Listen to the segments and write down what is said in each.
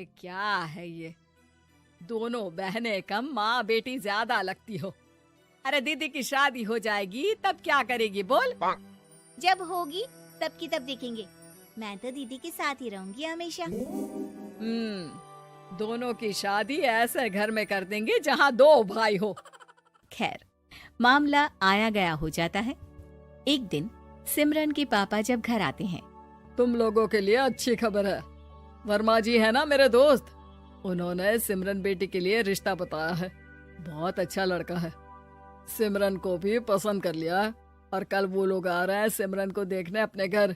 अरे क्या है ये, दोनों बहनें कम माँ बेटी ज्यादा लगती हो। अरे दीदी की शादी हो जाएगी तब क्या करेगी बोल? जब होगी तब की तब देखेंगे। मैं तो दीदी के साथ ही रहूंगी हमेशा। दोनों की शादी ऐसे घर में कर देंगे जहाँ दो भाई हो। खैर, मामला आया गया हो जाता है। एक दिन सिमरन के पापा जब घर आते हैं। तुम लोगों के लिए अच्छी खबर है। वर्मा जी है ना मेरे दोस्त, उन्होंने सिमरन बेटी के लिए रिश्ता बताया है। बहुत अच्छा लड़का है, सिमरन को भी पसंद कर लिया है और कल वो लोग आ रहे हैं सिमरन को देखने अपने घर।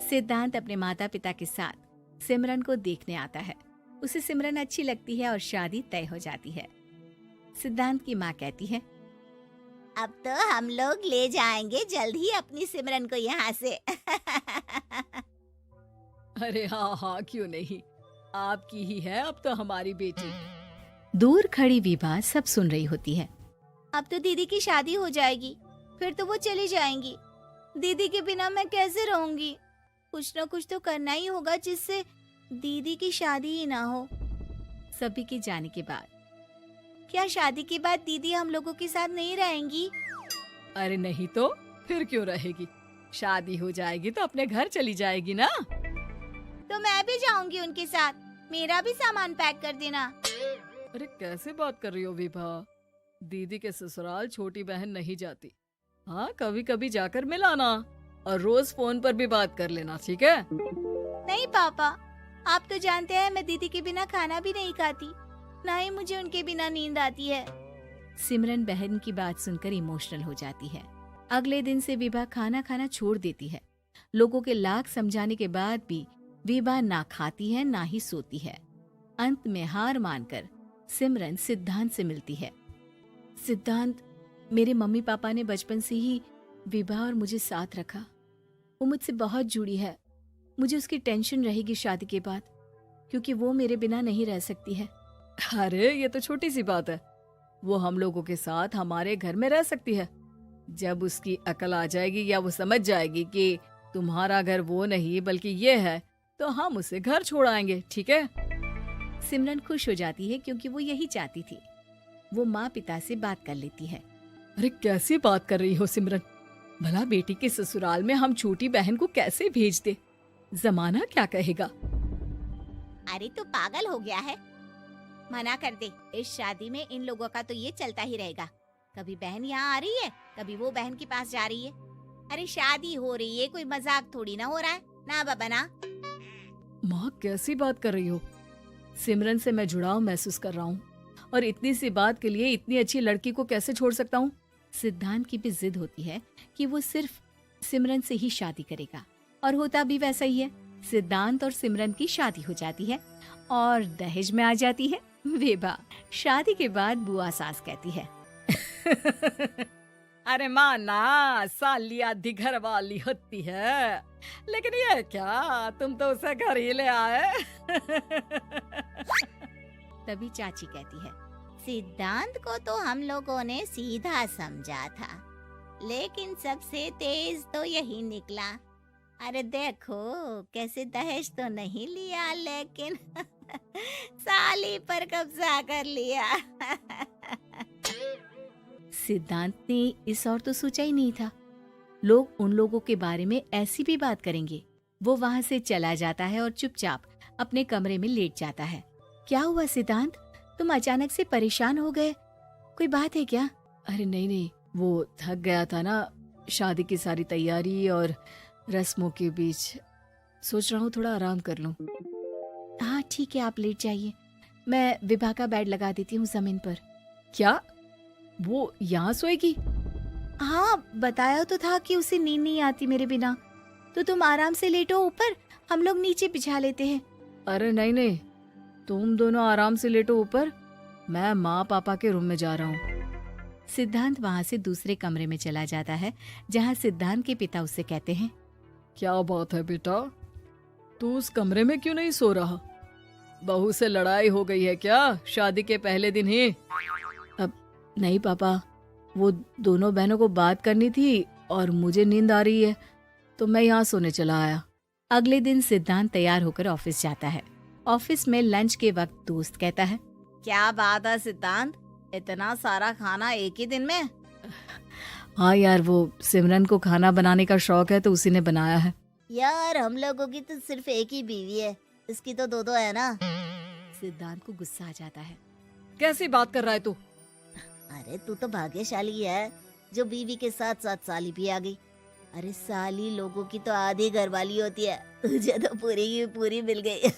सिद्धांत अपने माता पिता के साथ सिमरन को देखने आता है। उसे सिमरन अच्छी लगती है और शादी तय हो जाती है। सिद्धांत की माँ कहती है, अब तो हम लोग ले जाएंगे जल्द ही अपनी सिमरन को यहाँ से। अरे हाँ हाँ, क्यों नहीं, आपकी ही है अब तो हमारी बेटी। दूर खड़ी विभा सब सुन रही होती है। अब तो दीदी की शादी हो जाएगी, फिर तो वो चली जाएंगी। दीदी के बिना मैं कैसे रहूंगी? कुछ न कुछ तो करना ही होगा जिससे दीदी की शादी ही ना हो। सभी के जाने के बाद क्या शादी के बाद दीदी हम लोगों के साथ नहीं रहेंगी? अरे नहीं तो फिर क्यों रहेगी, शादी हो जाएगी तो अपने घर चली जाएगी ना। तो मैं भी जाऊंगी उनके साथ, मेरा भी सामान पैक कर देना। अरे कैसे बात कर रही हो विभा, दीदी के ससुराल छोटी बहन नहीं जाती। हाँ, कभी कभी जाकर मिलाना और रोज फोन पर भी बात कर लेना, ठीक है? नहीं पापा, आप तो जानते हैं मैं दीदी के बिना खाना भी नहीं खाती, ना ही मुझे उनके बिना नींद आती है। सिमरन बहन की बात सुनकर इमोशनल हो जाती है। अगले दिन से विभा खाना खाना छोड़ देती है। लोगों के लाख समझाने के बाद भी विभा ना खाती है ना ही सोती है। अंत में हार मानकर सिमरन सिद्धांत से मिलती है। सिद्धांत, मेरे मम्मी पापा ने बचपन से ही विभा और मुझे साथ रखा। वो मुझसे बहुत जुड़ी है। मुझे उसकी टेंशन रहेगी शादी के बाद, क्योंकि वो मेरे बिना नहीं रह सकती है। अरे ये तो छोटी सी बात है, वो हम लोगों के साथ हमारे घर में रह सकती है। जब उसकी अकल आ जाएगी या वो समझ जाएगी कि तुम्हारा घर वो नहीं बल्कि ये है, तो हम उसे घर छोड़ आएंगे, ठीक है? सिमरन खुश हो जाती है क्योंकि वो यही चाहती थी। वो माँ पिता से बात कर लेती है। अरे कैसी बात कर रही हो सिमरन, भला बेटी के ससुराल में हम छोटी बहन को कैसे भेज दे, जमाना क्या कहेगा? अरे तो पागल हो गया है, मना कर दे। इस शादी में इन लोगों का तो ये चलता ही रहेगा। कभी बहन यहाँ आ रही है, कभी वो बहन के पास जा रही है। अरे शादी हो रही है, कोई मजाक थोड़ी ना हो रहा है ना बाबा ना। माँ कैसी बात कर रही हो, सिमरन से मैं जुड़ाव महसूस कर रहा हूँ और इतनी सी बात के लिए इतनी अच्छी लड़की को कैसे छोड़ सकता हूँ? सिद्धांत की भी जिद होती है कि वो सिर्फ सिमरन से ही शादी करेगा, और होता भी वैसा ही है। सिद्धांत और सिमरन की शादी हो जाती है और दहेज में आ जाती है विभा। शादी के बाद बुआ सास कहती है, अरे माँ ना, सालिया दिघर वाली होती है, लेकिन ये क्या, तुम तो उसे घर ही ले आए। तभी चाची कहती है, सिद्धांत को तो हम लोगों ने सीधा समझा था, लेकिन सबसे तेज तो यही निकला। अरे देखो कैसे दहेज तो नहीं लिया, लेकिन साली पर कब्जा कर लिया। सिद्धांत ने इस और तो सोचा ही नहीं था, लोग उन लोगों के बारे में ऐसी भी बात करेंगे। वो वहाँ से चला जाता है और चुपचाप अपने कमरे में लेट जाता है। क्या हुआ सिद्धांत, तुम अचानक से परेशान हो गए, कोई बात है क्या? अरे नहीं, वो थक गया था ना, शादी की सारी तैयारी और रस्मों के बीच, सोच रहा हूँ थोड़ा आराम कर लूं। हाँ ठीक है, आप लेट जाइए, मैं विभा का बेड लगा देती हूँ जमीन पर। क्या वो यहाँ सोएगी? हाँ, बताया तो था कि उसे नींद नहीं आती मेरे बिना, तो तुम आराम से लेटो ऊपर, हम लोग नीचे बिछा लेते हैं। अरे नहीं, तुम दोनों आराम से लेटो ऊपर, मैं माँ पापा के रूम में जा रहा हूँ। सिद्धांत वहाँ से दूसरे कमरे में चला जाता है, जहाँ सिद्धांत के पिता उससे कहते हैं, क्या बात है बेटा, तू उस कमरे में क्यों नहीं सो रहा? बहू से लड़ाई हो गई है क्या शादी के पहले दिन ही? अब नहीं पापा, वो दोनों बहनों को बात करनी थी और मुझे नींद आ रही है, तो मैं यहाँ सोने चला आया। अगले दिन सिद्धांत तैयार होकर ऑफिस जाता है। ऑफिस में लंच के वक्त दोस्त कहता है, क्या बात है सिद्धांत, इतना सारा खाना एक ही दिन में? हाँ यार, वो सिमरन को खाना बनाने का शौक है तो उसी ने बनाया है। यार हम लोगों की तो सिर्फ एक ही बीवी है, इसकी तो दो है ना। सिद्धांत को गुस्सा आ जाता है। कैसी बात कर रहा है तू? अरे तू तो भाग्यशाली है जो बीवी के साथ साथ साली भी आ गई। अरे साली लोगों की तो आधी घरवाली होती है, तुझे तो पूरी की पूरी मिल गई।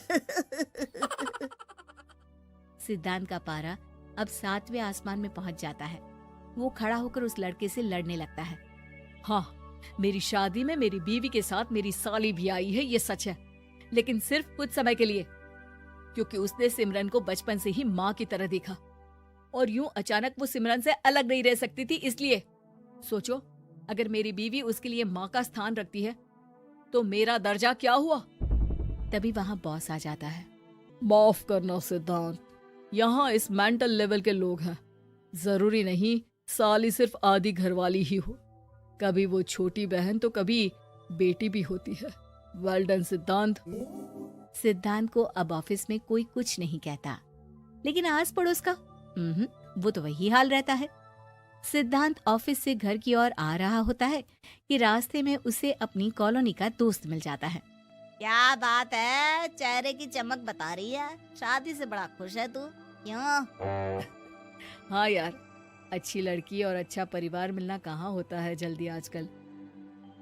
सिद्धांत का पारा अब 7वें आसमान में पहुंच जाता है। वो खड़ा होकर उस लड़के से लड़ने लगता है। हाँ, मेरी शादी में मेरी बीवी के साथ मेरी साली भी आई है, ये सच है, लेकिन सिर्फ कुछ समय के लिए, क्योंकि उसने सिमरन को बचपन से ही माँ की तरह देखा और यूं अचानक वो सिमरन से अलग नहीं रह सकती थी। इसलिए सोचो, अगर मेरी बीवी उसके लिए माँ का स्थान रखती है तो मेरा दर्जा क्या हुआ? तभी वहाँ बॉस आ जाता है। माफ करना सिद्धांत, यहाँ इस मेंटल लेवल के लोग हैं। जरूरी नहीं साली सिर्फ आधी घरवाली ही हो, कभी वो छोटी बहन तो कभी बेटी भी होती है। वेल डन सिद्धांत। सिद्धांत को अब ऑफिस में कोई कुछ नहीं कहता, लेकिन आस पड़ोस का वो तो वही हाल रहता है। सिद्धांत ऑफिस से घर की ओर आ रहा होता है कि रास्ते में उसे अपनी कॉलोनी का दोस्त मिल जाता है। क्या बात है, चेहरे की चमक बता रही है, शादी से बड़ा खुश है तू, क्यों? हाँ यार, अच्छी लड़की और अच्छा परिवार मिलना कहाँ होता है जल्दी आजकल।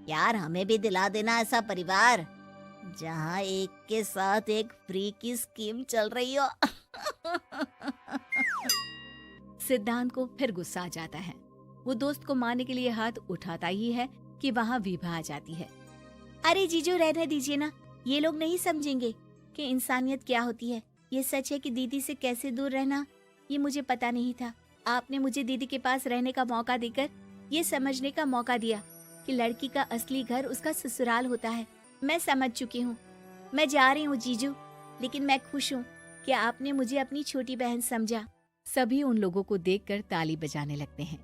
यार हमें भी दिला देना ऐसा परिवार जहाँ एक के साथ एक फ्री की स्कीम चल रही हो। सिद्धांत को फिर गुस्सा आ जाता है। वो दोस्त को मारने के लिए हाथ उठाता ही है कि वहाँ विभा आ जाती है। अरे जीजू रहने दीजिए ना, ये लोग नहीं समझेंगे कि इंसानियत क्या होती है। ये सच है कि दीदी से कैसे दूर रहना ये मुझे पता नहीं था। आपने मुझे दीदी के पास रहने का मौका देकर ये समझने का मौका दिया कि लड़की का असली घर उसका ससुराल होता है। मैं समझ चुकी हूँ, मैं जा रही हूँ जीजू, लेकिन मैं खुश हूँ कि आपने मुझे अपनी छोटी बहन समझा। सभी उन लोगों को देखकर ताली बजाने लगते हैं।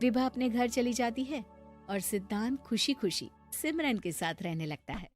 विभा अपने घर चली जाती है और सिद्धांत खुशी खुशी सिमरन के साथ रहने लगता है।